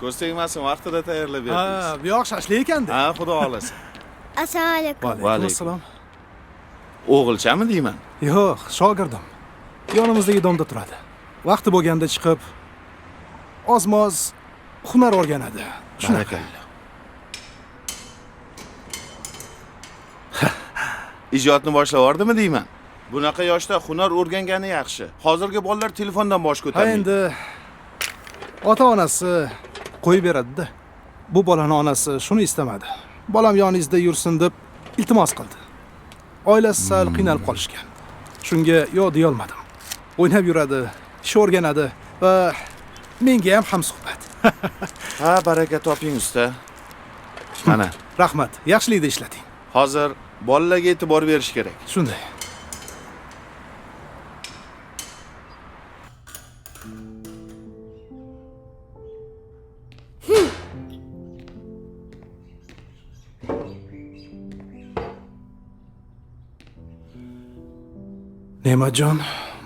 Ko'z tegmasin, vaqtida tayyorlab berdingiz. Ha, bu yoq shashlik ekanda. Ha, xudo xolasa. Assalomu alaykum. Va alaykum assalom. O'g'ilchami deyman? Yo'q, shogirdim. Yonimizdagi domda turadi. Vaqti bo'lganda chiqib ozmoz hunar o'rganadi. Shunaqa. Ijodni boshlab yordimi deyman? Bunaqa yoshda hunar o'rgangani yaxshi. Hozirgi bolalar telefondan bosh Ha ko'tarmaydi. endi ota-onasi qo'yib beradi-da. Bu bolani onasi shuni istamadi. Bolam yoningizda yursin deb iltimos qildi. Oilasi sal qiynalib qolishgan. Shunga yo'q deya olmadim. O'ynab yuradi, ish o'rganadi va menga ham suhbat. Ha, baraka toping usta. Mana, Rahmat, yaxshilikda ishlating. hozir bolalarga e'tibor berish kerak. Shunday. Ne'matjon,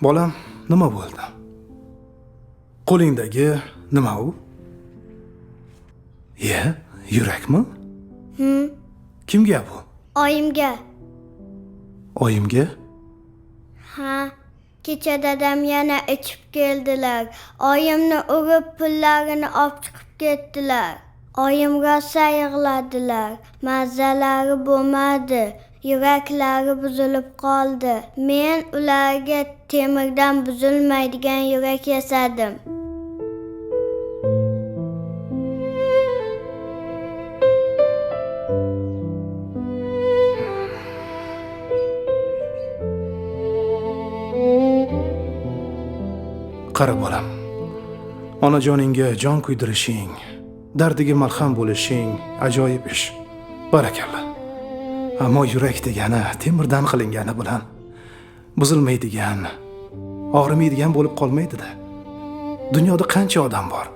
bolam, nima bo'ldi? Qo'lingdagi nima u? Yurakmi? Kimga bu? Oyimga. Oyimga? Ha, kecha dadam yana ichib keldilar. Oyimni urib pullarini olib chiqib ketdilar. Oyim rosa yig'ladilar. Mazalari bo'lmadi. Yuraklari buzilib qoldi. Men ularga temirdan buzilmaydigan yurak yasadim. Qara bolam. Onajoningga jon kuydirishing, dardiga malham bo'lishing ajoyib ish. Barakalla. Ammo yurak degani temirdan qilingani bilan buzilmaydigan, og'rimaydigan bo'lib qolmaydi-da. Dunyoda qancha odam bor.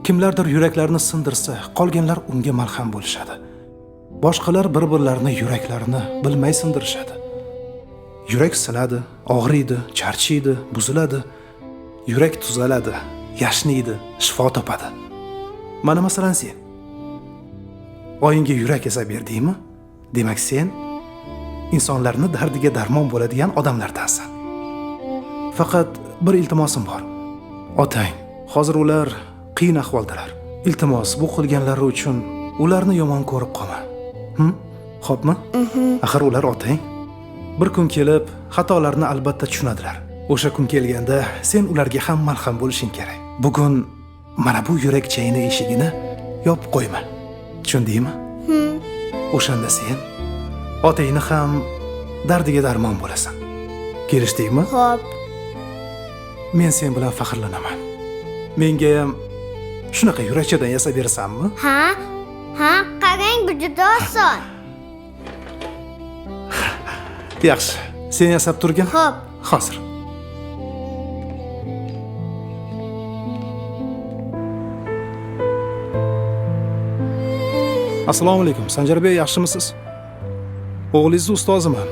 Kimlardir yuraklarini sindirsa, qolganlar unga malham bo'lishadi. Boshqalar bir-birlarini yuraklarini bilmay sindirishadi. Yurak sinadi, og'riydi, charchiydi, buziladi. Yurak tuzaladi, yashniydi, shifo topadi. Mana masalan sen. Oyingga yurak yasab berdingmi? Demak sen insonlarning dardiga darmon bo'ladigan odamlardansan. Faqat bir iltimosim bor. Otang, hozir ular qiyin ahvoldalar. Iltimos, bu qilganlari uchun ularni yomon ko'rib qolma. Xo'pmi? Axir ular otang. Bir kun kelib xatolarni albatta tushunadilar. O'sha kun kelganda sen ularga ham malham bo'lishing kerak. Bugun mana bu yurak chayini eshigini yopib qo'yma. Tushundingmi? O'shanda sen otangni ham dardiga darmon bo'lasan. Kelishdingmi? Xo'p. Men sen bilan faxrlanaman. Menga ham shunaqa yurakchadan yasab bersanmi? Ha? Ha, qarang, bu juda oson. Yaxshi. Sen yasab turgin. Xo'p. Hozir. Assalomu alaykum. Sanjarbek, yaxshimisiz? O'g'lingiz ustoziman.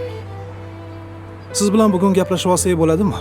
Siz bilan bugun gaplashib olsak bo'ladimi?